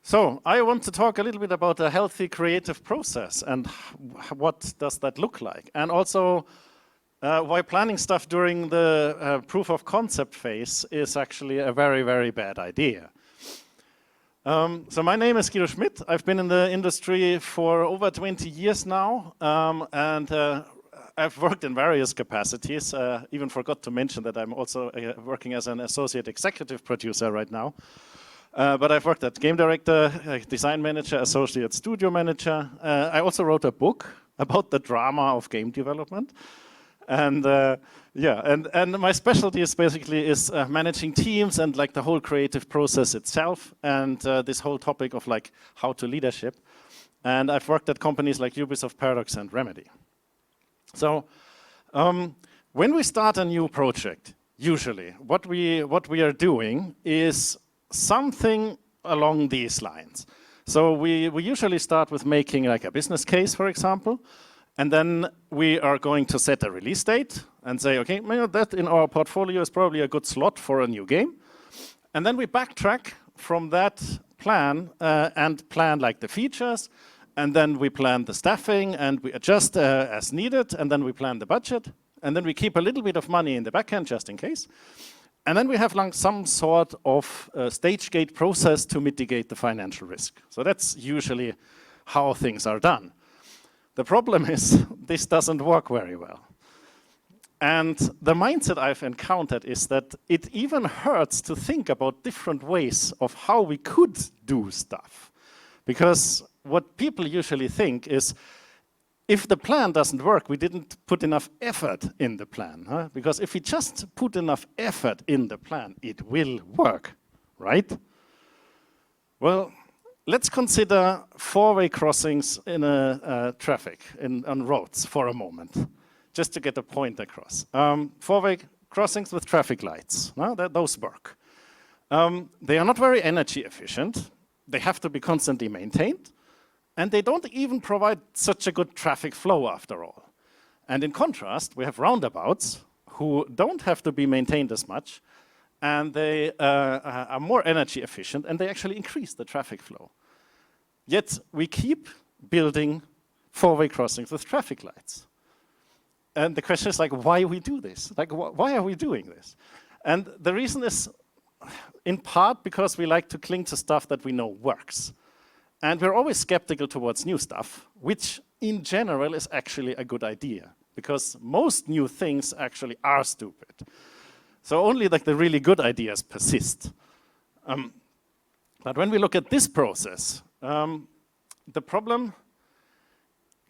So I want to talk a little bit about a healthy creative process and what does that look like, and also why planning stuff during the proof of concept phase is actually a very, very bad idea. So my name is Guido Schmidt. I've been in the industry for over 20 years now, and I've worked in various capacities. Even forgot to mention that I'm also working as an associate executive producer right now. But I've worked at game director, design manager, associate studio manager. I also wrote a book about the drama of game development. And and my specialty is basically managing teams and like the whole creative process itself, and this whole topic of like how to leadership. And I've worked at companies like Ubisoft, Paradox, and Remedy. So when we start a new project, usually what we are doing is something along these lines. So we usually start with making like a business case, for example, and then we are going to set a release date and say, okay, that in our portfolio is probably a good slot for a new game. And then we backtrack from that plan and plan like the features, and then we plan the staffing and we adjust as needed, and then we plan the budget, and then we keep a little bit of money in the back end just in case. And then we have like some sort of stage gate process to mitigate the financial risk. So that's usually how things are done. The problem is this doesn't work very well. And the mindset I've encountered is that it even hurts to think about different ways of how we could do stuff. Because what people usually think is, if the plan doesn't work, we didn't put enough effort in the plan. Huh? Because if we just put enough effort in the plan, it will work, right? Well, let's consider four-way crossings in traffic, on roads for a moment, just to get a point across. Four-way crossings with traffic lights, no? Those work. They are not very energy efficient. They have to be constantly maintained. And they don't even provide such a good traffic flow after all. And in contrast, we have roundabouts who don't have to be maintained as much, and they are more energy efficient, and they actually increase the traffic flow. Yet we keep building four-way crossings with traffic lights. And the question is like, why we do this? Like, why are we doing this? And the reason is, in part, because we like to cling to stuff that we know works. And we're always skeptical towards new stuff, which in general is actually a good idea, because most new things actually are stupid. So only like the really good ideas persist. But when we look at this process, the problem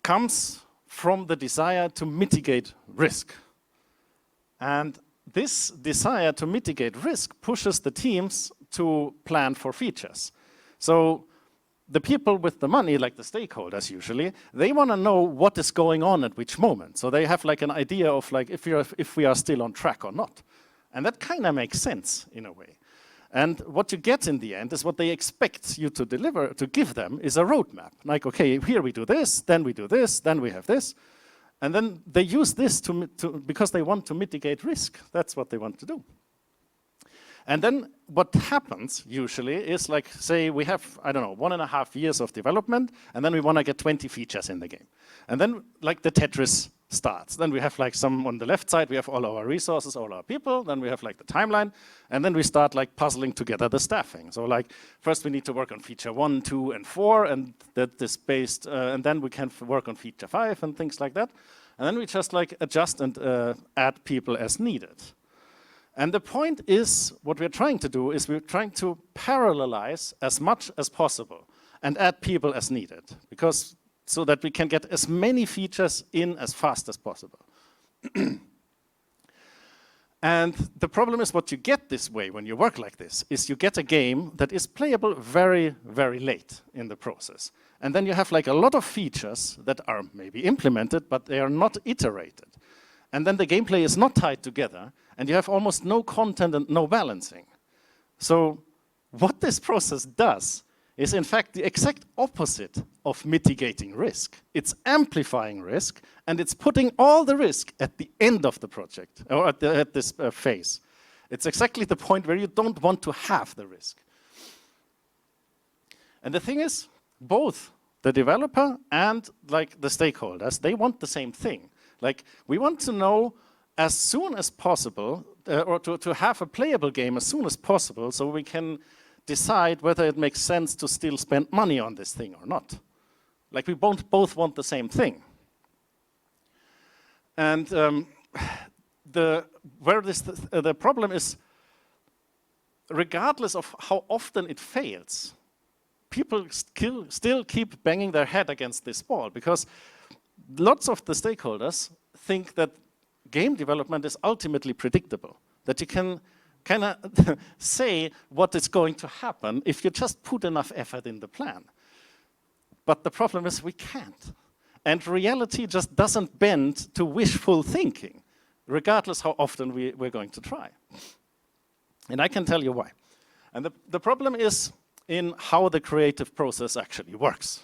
comes from the desire to mitigate risk. And this desire to mitigate risk pushes the teams to plan for features. So the people with the money, like the stakeholders usually, they want to know what is going on at which moment. So they have like an idea of like if we are still on track or not. And that kind of makes sense in a way. And what you get in the end is what they expect you to deliver, to give them, is a roadmap. Like, okay, here we do this, then we do this, then we have this. And then they use this because they want to mitigate risk. That's what they want to do. And then what happens usually is like, say we have, I don't know, 1.5 years of development, and then we want to get 20 features in the game. And then like the Tetris starts. Then we have like some on the left side, we have all our resources, all our people, then we have like the timeline, and then we start like puzzling together the staffing. So like first we need to work on feature 1, 2, and 4, and that is based, and then we can work on feature 5 and things like that. And then we just like adjust and add people as needed. And the point is, what we're trying to do is we're trying to parallelize as much as possible and add people as needed, because so that we can get as many features in as fast as possible. And the problem is what you get this way when you work like this is you get a game that is playable very, very late in the process. And then you have like a lot of features that are maybe implemented, but they are not iterated. And then the gameplay is not tied together, and you have almost no content and no balancing. So what this process does is in fact the exact opposite of mitigating risk. It's amplifying risk, and it's putting all the risk at the end of the project, or at this phase. It's exactly the point where you don't want to have the risk. And the thing is, both the developer and like the stakeholders, they want the same thing. Like, we want to know as soon as possible, or to have a playable game as soon as possible, so we can decide whether it makes sense to still spend money on this thing or not. Like, we both want the same thing. And the problem is, regardless of how often it fails, people still keep banging their head against this wall, because lots of the stakeholders think that game development is ultimately predictable, that you can kind of say what is going to happen if you just put enough effort in the plan. But the problem is we can't. And reality just doesn't bend to wishful thinking, regardless how often we're going to try. And I can tell you why. And the problem is in how the creative process actually works.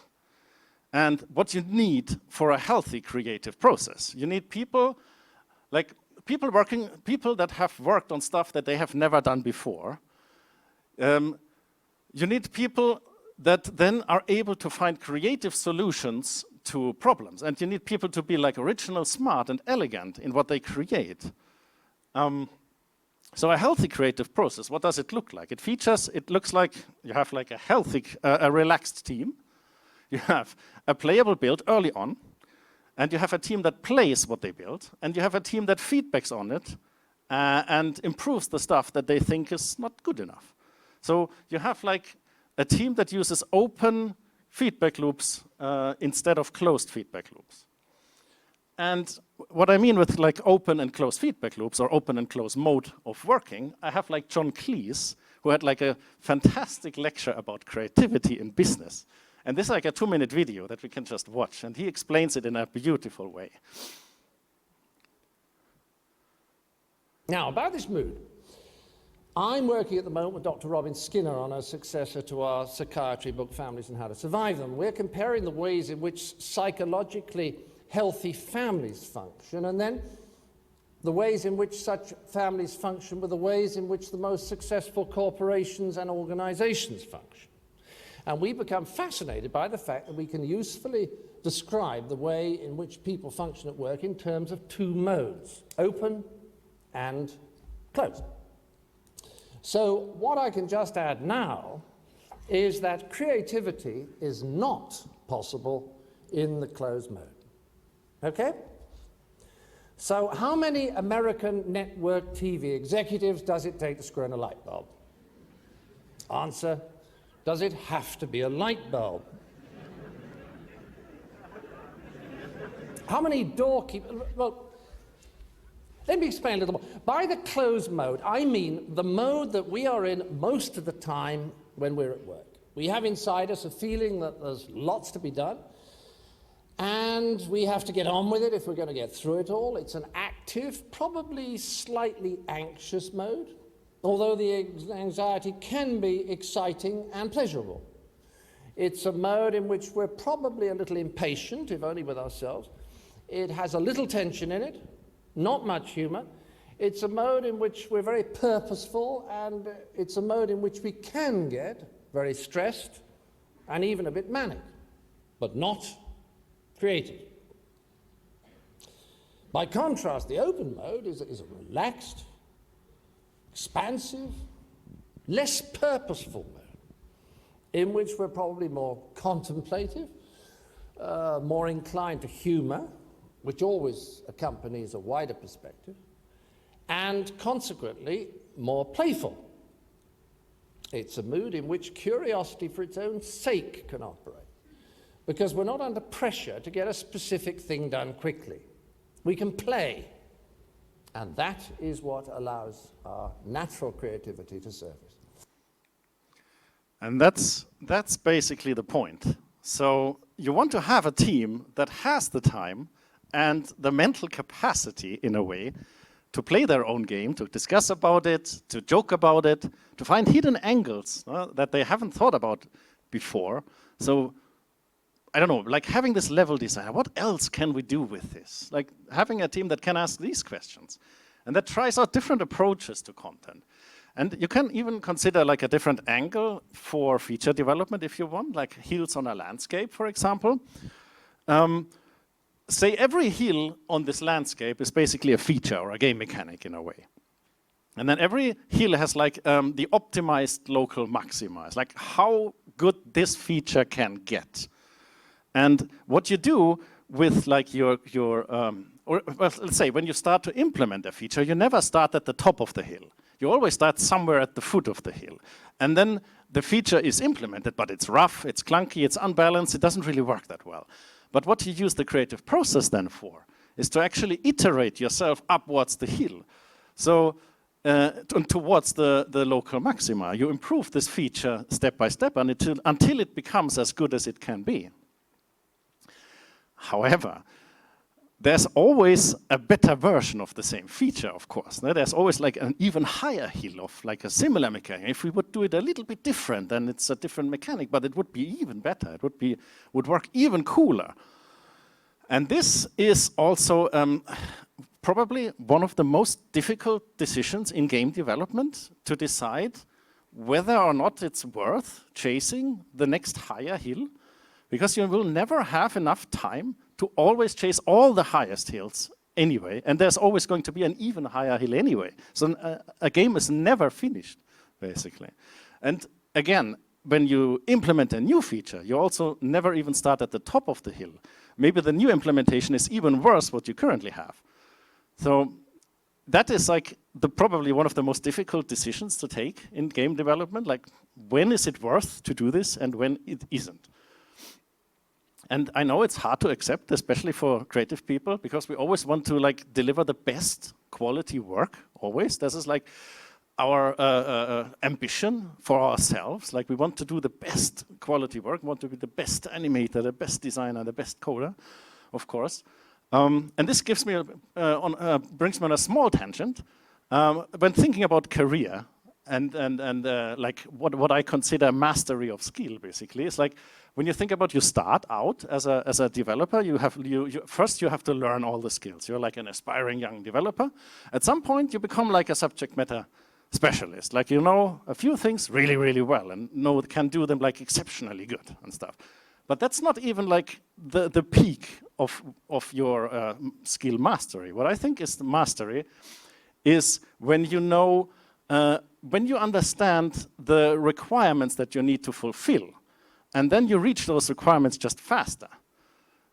And what you need for a healthy creative process. You need people, like people that have worked on stuff that they have never done before. You need people that then are able to find creative solutions to problems. And you need people to be like original, smart, and elegant in what they create. So a healthy creative process, what does it look like? It looks like you have like a healthy, a relaxed team. You have a playable build early on, and you have a team that plays what they build, and you have a team that feedbacks on it and improves the stuff that they think is not good enough. So you have like a team that uses open feedback loops instead of closed feedback loops. And what I mean with like open and closed feedback loops, or open and closed mode of working, I have like John Cleese, who had like a fantastic lecture about creativity in business. And this is like a 2-minute video that we can just watch, and he explains it in a beautiful way. Now, about this mood, I'm working at the moment with Dr. Robin Skinner on a successor to our psychiatry book, Families and How to Survive Them. We're comparing the ways in which psychologically healthy families function, and then the ways in which such families function with the ways in which the most successful corporations and organizations function. And we become fascinated by the fact that we can usefully describe the way in which people function at work in terms of 2 modes, open and closed. So what I can just add now is that creativity is not possible in the closed mode. Okay? So how many American network TV executives does it take to screw in a light bulb? Answer, does it have to be a light bulb? How many doorkeepers? Well, let me explain a little more. By the closed mode, I mean the mode that we are in most of the time when we're at work. We have inside us a feeling that there's lots to be done, and we have to get on with it if we're going to get through it all. It's an active, probably slightly anxious mode, although the anxiety can be exciting and pleasurable. It's a mode in which we're probably a little impatient, if only with ourselves. It has a little tension in it, not much humor. It's a mode in which we're very purposeful, and it's a mode in which we can get very stressed and even a bit manic, but not creative. By contrast, the open mode is a relaxed, expansive, less purposeful mode, in which we're probably more contemplative, more inclined to humor, which always accompanies a wider perspective, and consequently more playful. It's a mood in which curiosity for its own sake can operate, because we're not under pressure to get a specific thing done quickly. We can play, and that is what allows our natural creativity to surface. And that's basically the point. So you want to have a team that has the time and the mental capacity, in a way, to play their own game, to discuss about it, to joke about it, to find hidden angles that they haven't thought about before. So, I don't know, like having this level design, what else can we do with this? Like having a team that can ask these questions and that tries out different approaches to content. And you can even consider like a different angle for feature development if you want, like hills on a landscape, for example. Say every hill on this landscape is basically a feature or a game mechanic in a way. And then every hill has like the optimized local maxima. It's like how good this feature can get. And what you do with like or well, let's say when you start to implement a feature, you never start at the top of the hill. You always start somewhere at the foot of the hill. And then the feature is implemented, but it's rough, it's clunky, it's unbalanced, it doesn't really work that well. But what you use the creative process then for is to actually iterate yourself upwards the hill. So towards the local maxima. You improve this feature step by step until it becomes as good as it can be. However, there's always a better version of the same feature, of course. There's always like an even higher hill of like a similar mechanic. If we would do it a little bit different, then it's a different mechanic, but it would be even better. It would work even cooler. And this is also probably one of the most difficult decisions in game development, to decide whether or not it's worth chasing the next higher hill, because you will never have enough time to always chase all the highest hills anyway, and there's always going to be an even higher hill anyway. So a game is never finished, basically. And again, when you implement a new feature, you also never even start at the top of the hill. Maybe the new implementation is even worse what you currently have. So that is like probably one of the most difficult decisions to take in game development, like when is it worth to do this and when it isn't. And I know it's hard to accept, especially for creative people, because we always want to like deliver the best quality work, always. This is like our ambition for ourselves. Like we want to do the best quality work, we want to be the best animator, the best designer, the best coder, of course. And this gives me brings me on a small tangent. When thinking about career and like what I consider mastery of skill, basically, it's like when you think about you start out as a developer, first you have to learn all the skills. You're like an aspiring young developer. At some point, you become like a subject matter specialist. Like you know a few things really, really well and can do them like exceptionally good and stuff. But that's not even like the peak of your skill mastery. What I think is the mastery is when you know, when you understand the requirements that you need to fulfill, and then you reach those requirements just faster.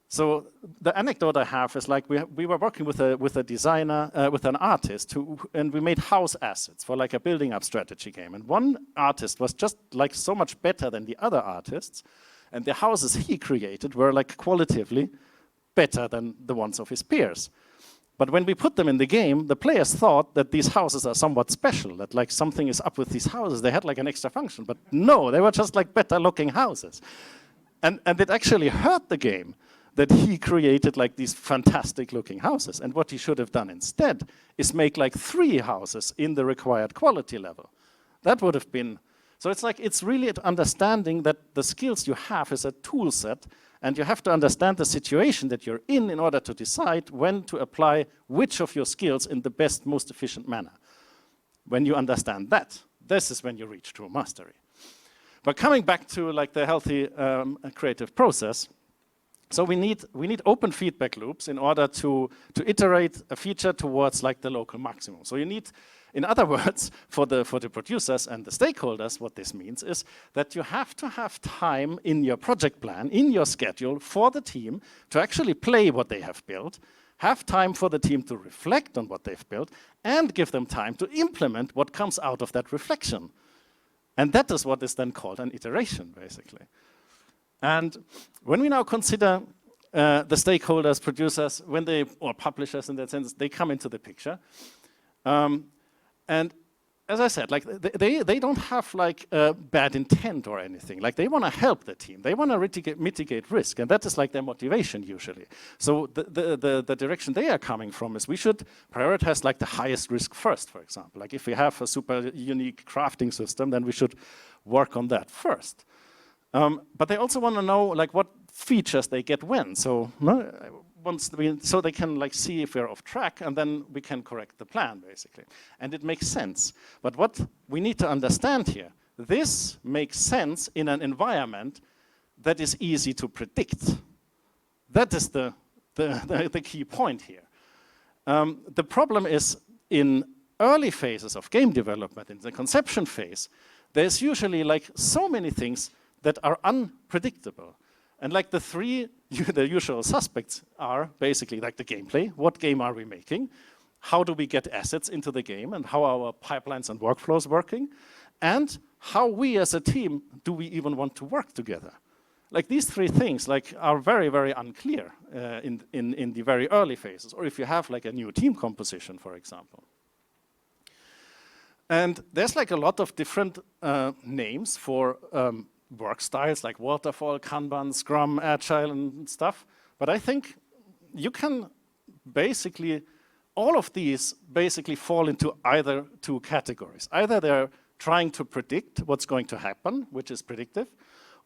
So the anecdote I have is like we were working with a designer, with an artist, and we made house assets for like a building up strategy game. And one artist was just like so much better than the other artists, and the houses he created were like qualitatively better than the ones of his peers. But when we put them in the game, the players thought that these houses are somewhat special, that like something is up with these houses. They had like an extra function, but no, they were just like better looking houses. And it actually hurt the game that he created like these fantastic looking houses. And what he should have done instead is make like 3 houses in the required quality level. That would have been, so it's like, it's really understanding that the skills you have is a tool set, and you have to understand the situation that you're in order to decide when to apply which of your skills in the best, most efficient manner. When you understand that, this is when you reach true mastery. But coming back to like the healthy creative process, so we need open feedback loops in order to iterate a feature towards like the local maximum. So you need, in other words, for the producers and the stakeholders, what this means is that you have to have time in your project plan, in your schedule, for the team to actually play what they have built, have time for the team to reflect on what they've built, and give them time to implement what comes out of that reflection. And that is what is then called an iteration, basically. And when we now consider the stakeholders, producers, or publishers in that sense, they come into the picture. And as I said, like they don't have like bad intent or anything. Like they want to help the team. They want to mitigate risk, and that is like their motivation usually. So the direction they are coming from is we should prioritize like the highest risk first, for example. Like if we have a super unique crafting system, then we should work on that first. But they also want to know like what features they get when. So so they can like see if we're off track, and then we can correct the plan basically. And it makes sense. But what we need to understand here, this makes sense in an environment that is easy to predict. That is the key point here. The problem is in early phases of game development, in the conception phase, there's usually like so many things that are unpredictable. And like the usual suspects are basically like the gameplay. What game are we making? How do we get assets into the game? And how are our pipelines and workflows working? And how we as a team do we even want to work together? Like these three things like are very, very unclear in the very early phases, or if you have like a new team composition, for example. And there's like a lot of different names for work styles like waterfall, Kanban, Scrum, Agile and stuff. But I think you can basically, all of these basically fall into either two categories. Either they're trying to predict what's going to happen, which is predictive,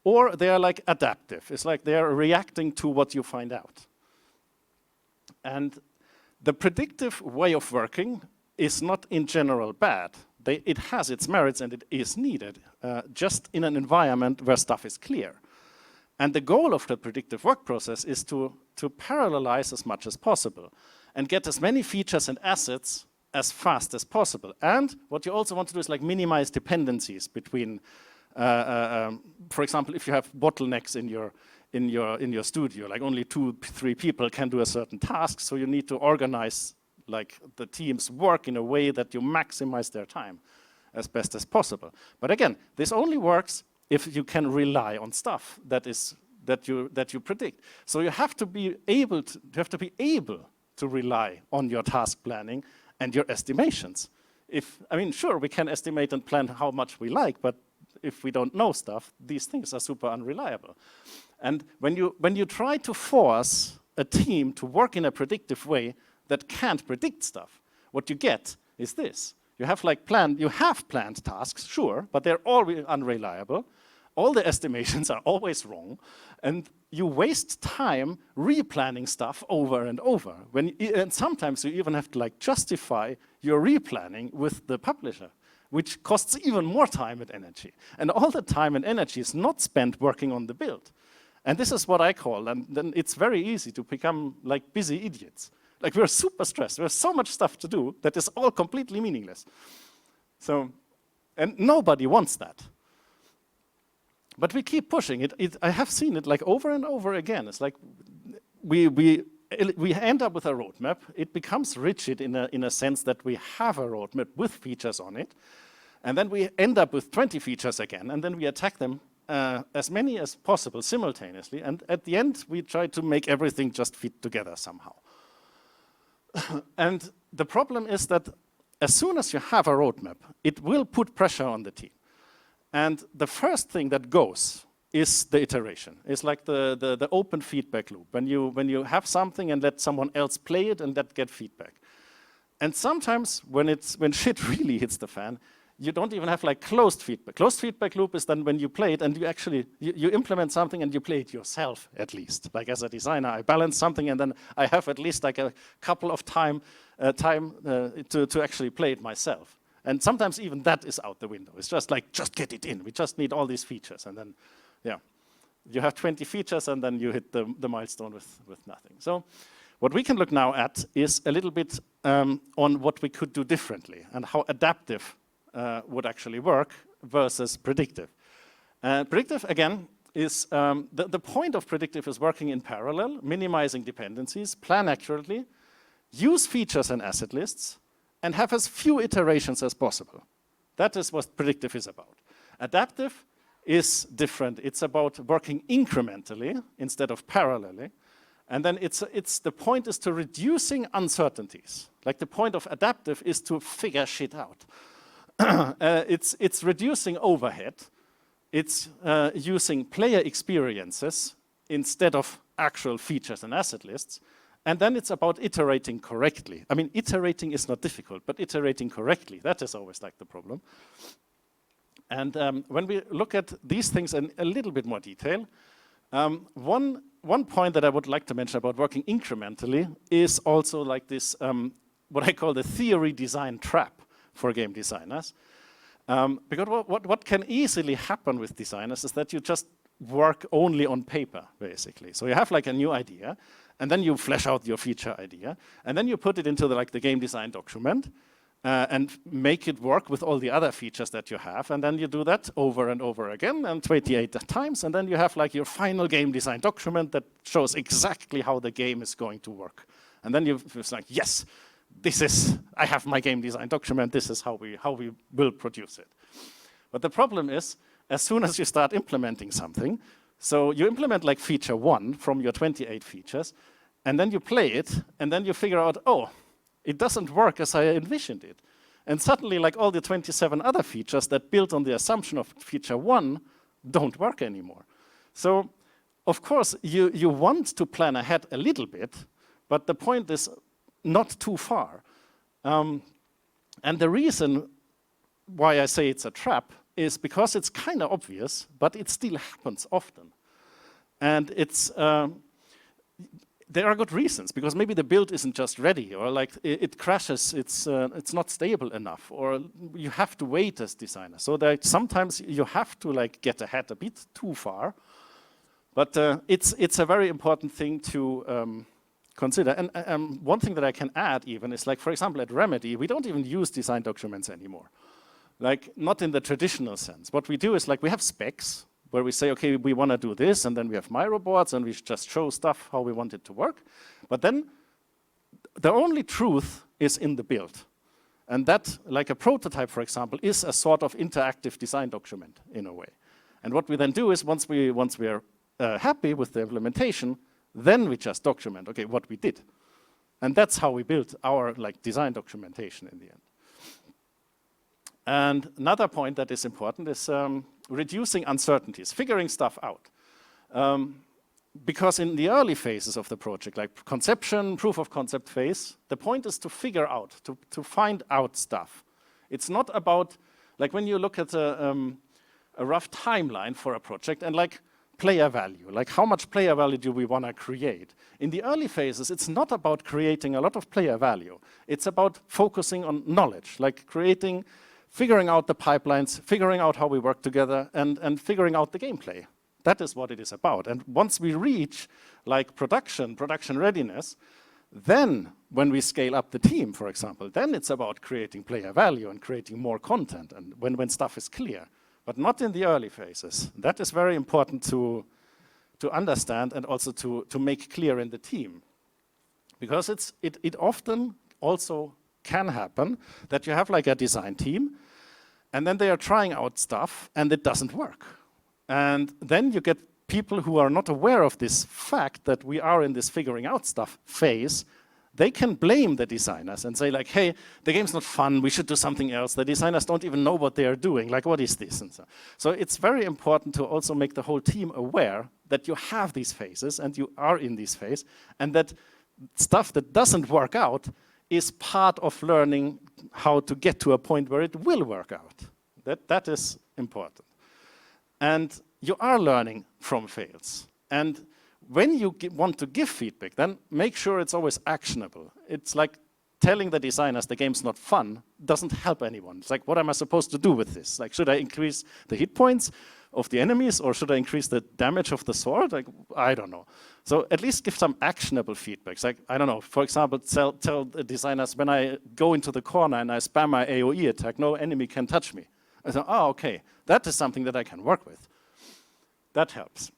or they are like adaptive. It's like they're reacting to what you find out. And the predictive way of working is not in general bad. It has its merits and it is needed, just in an environment where stuff is clear. And the goal of the predictive work process is to parallelize as much as possible and get as many features and assets as fast as possible. And what you also want to do is like minimize dependencies between, for example, if you have bottlenecks in your studio, like only 2-3 people can do a certain task, so you need to organize like the teams work in a way that you maximize their time as best as possible. But again, this only works if you can rely on stuff that you predict. So you have to be able to rely on your task planning and your estimations. I mean, sure, we can estimate and plan how much we like, but if we don't know stuff, these things are super unreliable. And when you try to force a team to work in a predictive way that can't predict stuff, what you get is this. You have planned tasks, sure, but they're always unreliable. All the estimations are always wrong, and you waste time replanning stuff over and over. And sometimes you even have to like justify your replanning with the publisher, which costs even more time and energy. And all the time and energy is not spent working on the build. And this is what I call, and then it's very easy to become like busy idiots. Like we're super stressed. There's so much stuff to do that is all completely meaningless. So, and nobody wants that. But we keep pushing it. I have seen it like over and over again. It's like we end up with a roadmap. It becomes rigid in a sense that we have a roadmap with features on it. And then we end up with 20 features again. And then we attack them as many as possible simultaneously. And at the end, we try to make everything just fit together somehow. And the problem is that as soon as you have a roadmap, it will put pressure on the team. And the first thing that goes is the iteration. It's like the open feedback loop. When you have something and let someone else play it and get feedback. And sometimes when shit really hits the fan, you don't even have like closed feedback. Closed feedback loop is then when you play it and you actually, you implement something and you play it yourself at least. Like as a designer, I balance something and then I have at least like a couple of time to actually play it myself. And sometimes even that is out the window. It's just like, just get it in. We just need all these features. And then, yeah, you have 20 features and then you hit the milestone with nothing. So what we can look now at is a little bit on what we could do differently and how adaptive would actually work versus predictive. Predictive, again, is the point of predictive is working in parallel, minimizing dependencies, plan accurately, use features and asset lists, and have as few iterations as possible. That is what predictive is about. Adaptive is different. It's about working incrementally instead of parallelly. And then the point is to reducing uncertainties. Like the point of adaptive is to figure shit out. It's reducing overhead. It's using player experiences instead of actual features and asset lists. And then it's about iterating correctly. I mean, iterating is not difficult, but iterating correctly, that is always like the problem. And when we look at these things in a little bit more detail, One point that I would like to mention about working incrementally is also like this, what I call the theory design trap for game designers. Because what can easily happen with designers is that you just work only on paper, basically. So you have like a new idea, and then you flesh out your feature idea, and then you put it into the game design document, and make it work with all the other features that you have, and then you do that over and over again, and 28 times, and then you have like your final game design document that shows exactly how the game is going to work. And then it's like, yes, I have my game design document, this is how we will produce it. But the problem is, as soon as you start implementing something, so you implement like feature 1 from your 28 features, and then you play it, and then you figure out, oh, it doesn't work as I envisioned it. And suddenly, like all the 27 other features that built on the assumption of feature 1 don't work anymore. So, of course, you want to plan ahead a little bit, but the point is not too far. And the reason why I say it's a trap is because it's kind of obvious, but it still happens often. And there are good reasons, because maybe the build isn't just ready, or like it crashes, it's not stable enough, or you have to wait as designer. So that sometimes you have to like get ahead a bit too far, but it's a very important thing to consider. And one thing that I can add even is, like, for example, at Remedy, we don't even use design documents anymore. Like, not in the traditional sense. What we do is, like, we have specs where we say, okay, we want to do this, and then we have Miro boards, and we just show stuff how we want it to work. But then the only truth is in the build. And that, like a prototype, for example, is a sort of interactive design document in a way. And what we then do is, once we are happy with the implementation, then we just document, okay, what we did. And that's how we build our like design documentation in the end. And another point that is important is reducing uncertainties, figuring stuff out. Because in the early phases of the project, like conception, proof of concept phase, the point is to figure out, to find out stuff. It's not about, like when you look at a rough timeline for a project and like player value, like how much player value do we want to create? In the early phases, it's not about creating a lot of player value. It's about focusing on knowledge, like figuring out the pipelines, figuring out how we work together, and figuring out the gameplay. That is what it is about. And once we reach like production readiness, then when we scale up the team, for example, then it's about creating player value and creating more content, and when stuff is clear, but not in the early phases. That is very important to understand and also to make clear in the team. Because it often also can happen that you have like a design team, and then they are trying out stuff and it doesn't work. And then you get people who are not aware of this fact that we are in this figuring out stuff phase. They can blame the designers and say like, hey, the game's not fun, we should do something else. The designers don't even know what they are doing, like what is this? And so it's very important to also make the whole team aware that you have these phases and you are in this phase, and that stuff that doesn't work out is part of learning how to get to a point where it will work out. That is important. And you are learning from fails. And when you want to give feedback, then make sure it's always actionable. It's like telling the designers the game's not fun doesn't help anyone. It's like, what am I supposed to do with this? Like, should I increase the hit points of the enemies, or should I increase the damage of the sword? Like, I don't know. So at least give some actionable feedback. It's like, I don't know, for example, tell the designers, when I go into the corner and I spam my AoE attack, no enemy can touch me. I say, oh, okay, that is something that I can work with. That helps.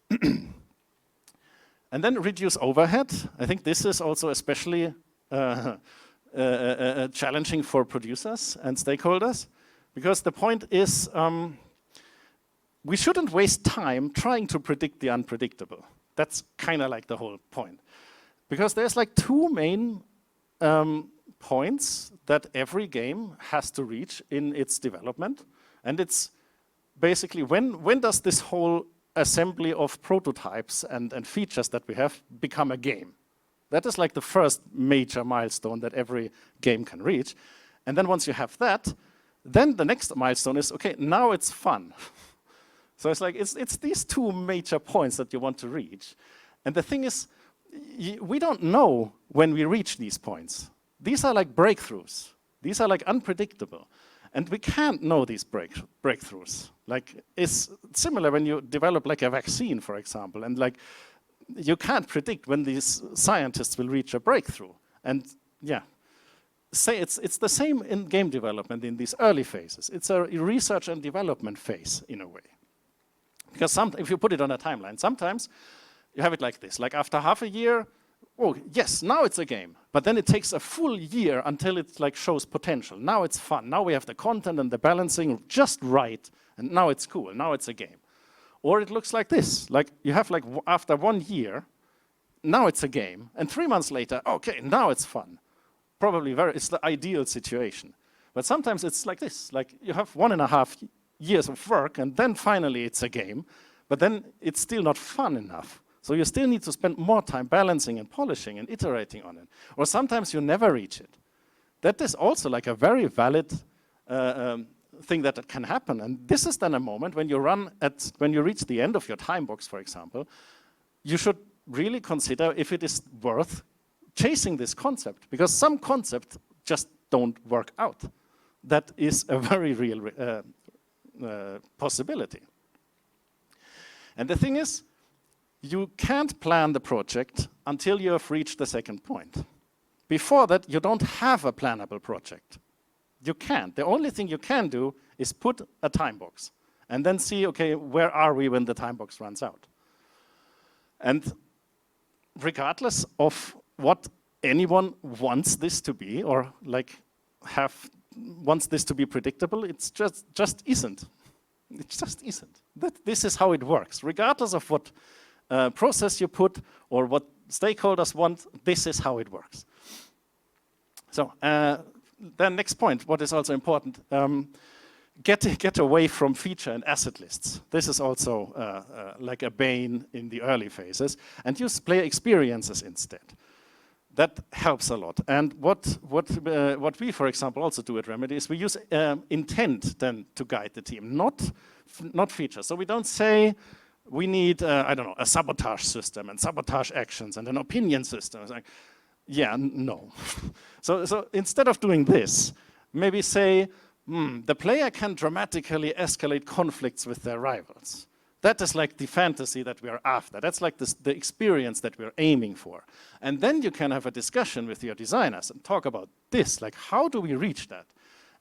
And then reduce overhead. I think this is also especially challenging for producers and stakeholders, because the point is we shouldn't waste time trying to predict the unpredictable. That's kind of like the whole point. Because there's like two main points that every game has to reach in its development. And it's basically, when does this whole assembly of prototypes and features that we have become a game? That is like the first major milestone that every game can reach. And then once you have that, then the next milestone is, okay, now it's fun. So it's like, it's these two major points that you want to reach. And the thing is, we don't know when we reach these points. These are like breakthroughs. These are like unpredictable. And we can't know these breakthroughs. Like, it's similar when you develop like a vaccine, for example, and like, you can't predict when these scientists will reach a breakthrough. And yeah, say it's the same in game development in these early phases. It's a research and development phase in a way. Because if you put it on a timeline, sometimes you have it like this, like after half a year, oh yes, now it's a game. But then it takes a full year until it like shows potential. Now it's fun. Now we have the content and the balancing just right, and now it's cool. Now it's a game. Or it looks like this, like you have like after 1 year, now it's a game, and 3 months later, okay, now it's fun. Probably it's the ideal situation. But sometimes it's like this, like you have 1.5 years of work, and then finally it's a game, but then it's still not fun enough. So you still need to spend more time balancing and polishing and iterating on it. Or sometimes you never reach it. That is also like a very valid thing that can happen. And this is then a moment when when you reach the end of your time box, for example, you should really consider if it is worth chasing this concept, because some concepts just don't work out. That is a very real possibility. And the thing is, you can't plan the project until you have reached the second point. Before that, you don't have a plannable project. You can't. The only thing you can do is put a time box and then see, okay, where are we when the time box runs out? And regardless of what anyone wants this to be, or like wants this to be predictable, it's just isn't. It just isn't. This is how it works. Regardless of what process you put or what stakeholders want, this is how it works. So then next point, what is also important, get away from feature and asset lists. This is also like a bane in the early phases, and use player experiences instead. That helps a lot. And what we, for example, also do at Remedy is we use intent then to guide the team, not features. So we don't say we need, I don't know, a sabotage system and sabotage actions and an opinion system. It's like, yeah, no. So instead of doing this, maybe say, the player can dramatically escalate conflicts with their rivals. That is like the fantasy that we are after. That's like the experience that we're aiming for. And then you can have a discussion with your designers and talk about this, like how do we reach that?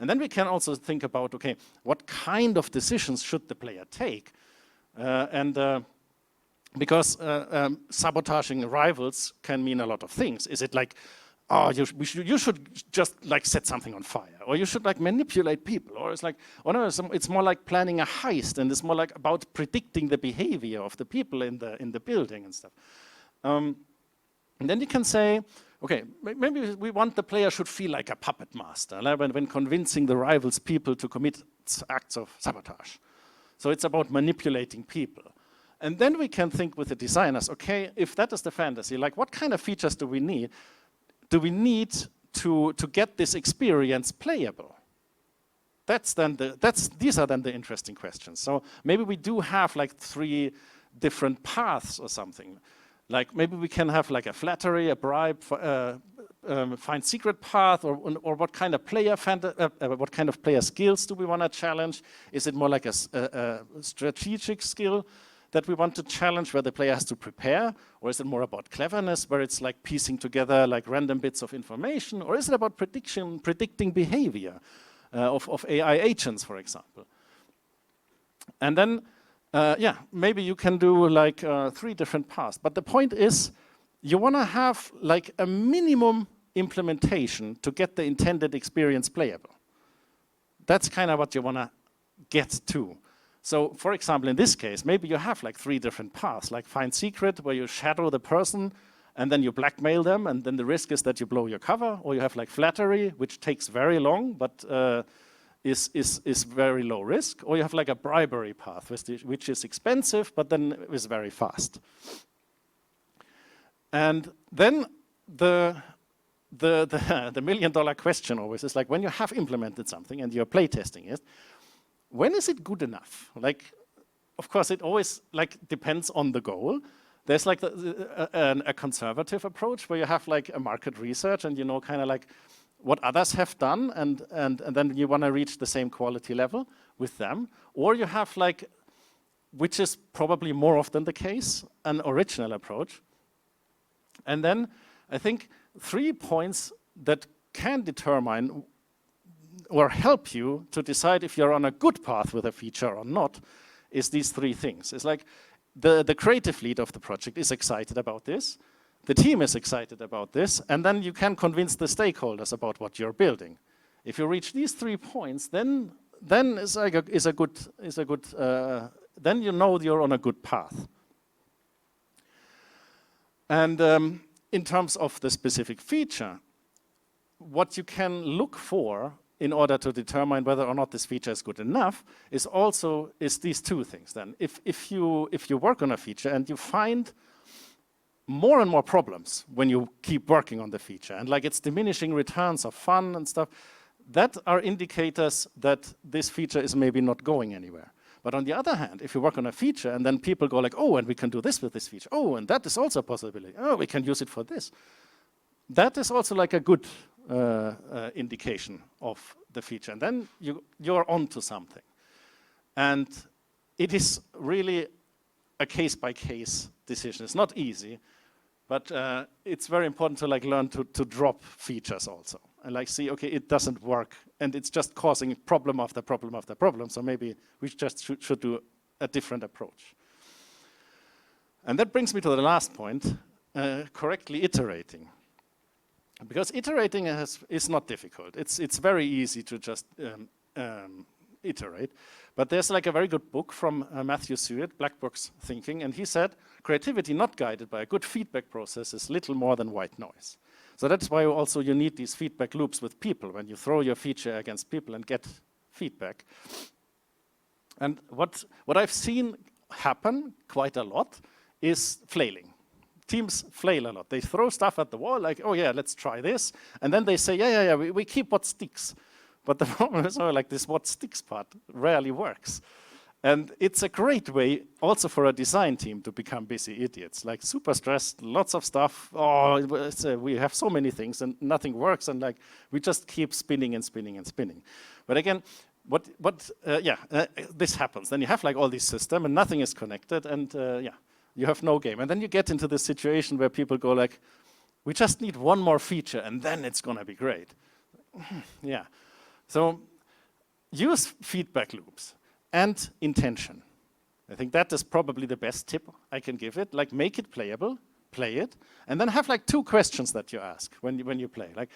And then we can also think about, okay, what kind of decisions should the player take? Because sabotaging rivals can mean a lot of things. Is it like, oh, you should just like set something on fire, or you should like manipulate people, or it's like, oh no, it's more like planning a heist, and it's more like about predicting the behavior of the people in the building and stuff. And then you can say, okay, maybe we want the player should feel like a puppet master when convincing the rivals' people to commit acts of sabotage. So it's about manipulating people. And then we can think with the designers, okay, if that is the fantasy, like what kind of features do we need? Do we need to get this experience playable? These are then the interesting questions. So maybe we do have like 3 different paths or something. Like maybe we can have like a flattery, a bribe, find secret path, or what kind of player skills do we want to challenge? Is it more like a strategic skill that we want to challenge where the player has to prepare? Or is it more about cleverness where it's like piecing together like random bits of information? Or is it about predicting behavior of AI agents, for example? And then, yeah, maybe you can do like 3 different paths. But the point is, you want to have like a minimum implementation to get the intended experience playable. That's kind of what you want to get to. So, for example, in this case, maybe you have like 3 different paths, like find secret, where you shadow the person, and then you blackmail them, and then the risk is that you blow your cover, or you have like flattery, which takes very long, but is very low risk, or you have like a bribery path, which is expensive, but then is very fast. And then the $1 million question always is like, when you have implemented something and you're playtesting it, when is it good enough? Like, of course, it always like depends on the goal. There's like a conservative approach where you have like a market research and you know kind of like what others have done and then you want to reach the same quality level with them. Or you have like, which is probably more often the case, an original approach. And then I think 3 points that can determine or help you to decide if you're on a good path with a feature or not is these 3 things. It's like the creative lead of the project is excited about this, the team is excited about this, and then you can convince the stakeholders about what you're building. If you reach these 3 points, then is a good then you know you're on a good path. And in terms of the specific feature, what you can look for in order to determine whether or not this feature is good enough is these 2 things then. If you work on a feature and you find more and more problems when you keep working on the feature and like it's diminishing returns of fun and stuff, that are indicators that this feature is maybe not going anywhere. But on the other hand, if you work on a feature and then people go like, oh, and we can do this with this feature. Oh, and that is also a possibility. Oh, we can use it for this. That is also like a good indication of the feature. And then you're onto something. And it is really a case-by-case decision. It's not easy, but it's very important to like learn to drop features also. And like see, okay, it doesn't work, and it's just causing problem after problem after problem, so maybe we just should do a different approach. And that brings me to the last point, correctly iterating. Because iterating is not difficult. It's very easy to just iterate. But there's like a very good book from Matthew Seward, Black Box Thinking, and he said, creativity not guided by a good feedback process is little more than white noise. So that's why also you need these feedback loops with people, when you throw your feature against people and get feedback. And what I've seen happen quite a lot is flailing. Teams flail a lot. They throw stuff at the wall like, oh yeah, let's try this. And then they say, yeah, we keep what sticks. But the problem is like this what sticks part rarely works. And it's a great way also for a design team to become busy idiots, like super stressed, lots of stuff. Oh, we have so many things and nothing works, and like we just keep spinning and spinning and spinning. But again, this happens. Then you have like all these systems and nothing is connected, and you have no game. And then you get into this situation where people go like, we just need one more feature and then it's gonna be great. Yeah. So use feedback loops. And intention. I think that is probably the best tip I can give it. Like make it playable, play it, and then have like 2 questions that you ask when you play. Like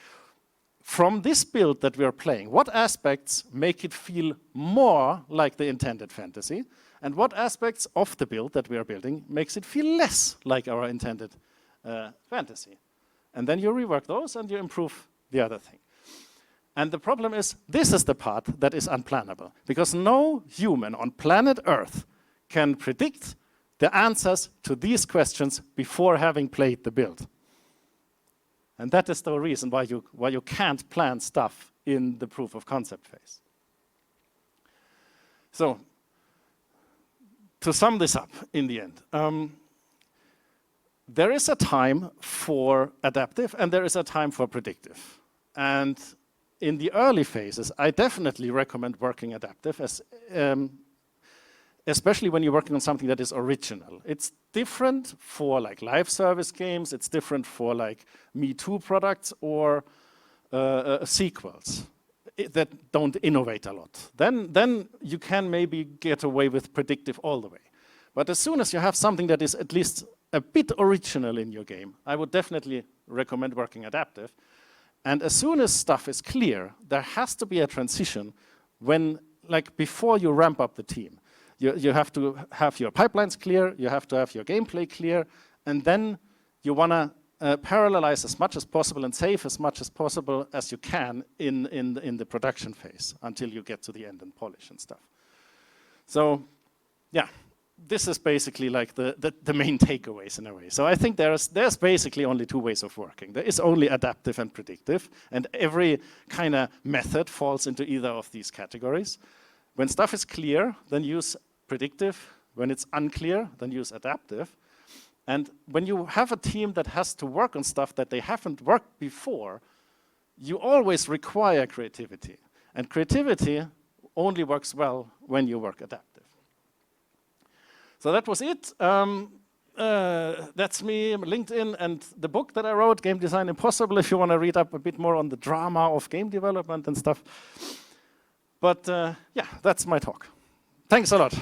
from this build that we are playing, what aspects make it feel more like the intended fantasy, and what aspects of the build that we are building makes it feel less like our intended fantasy. And then you rework those and you improve the other thing. And the problem is, this is the part that is unplannable, because no human on planet Earth can predict the answers to these questions before having played the build. And that is the reason why you can't plan stuff in the proof of concept phase. So, to sum this up in the end, there is a time for adaptive and there is a time for predictive. And in the early phases, I definitely recommend working adaptive, especially when you're working on something that is original. It's different for like live service games, it's different for like Me Too products or sequels that don't innovate a lot. Then you can maybe get away with predictive all the way. But as soon as you have something that is at least a bit original in your game, I would definitely recommend working adaptive. And as soon as stuff is clear, there has to be a transition when, like before you ramp up the team. You have to have your pipelines clear, you have to have your gameplay clear, and then you want to parallelize as much as possible and save as much as possible as you can in the production phase until you get to the end and polish and stuff. So, yeah. This is basically like the main takeaways in a way. So I think there's basically only 2 ways of working. There is only adaptive and predictive, and every kind of method falls into either of these categories. When stuff is clear, then use predictive. When it's unclear, then use adaptive. And when you have a team that has to work on stuff that they haven't worked before, you always require creativity. And creativity only works well when you work adaptive. So that was it. That's me, LinkedIn, and the book that I wrote, Game Design Impossible, if you want to read up a bit more on the drama of game development and stuff. But yeah, that's my talk. Thanks a lot.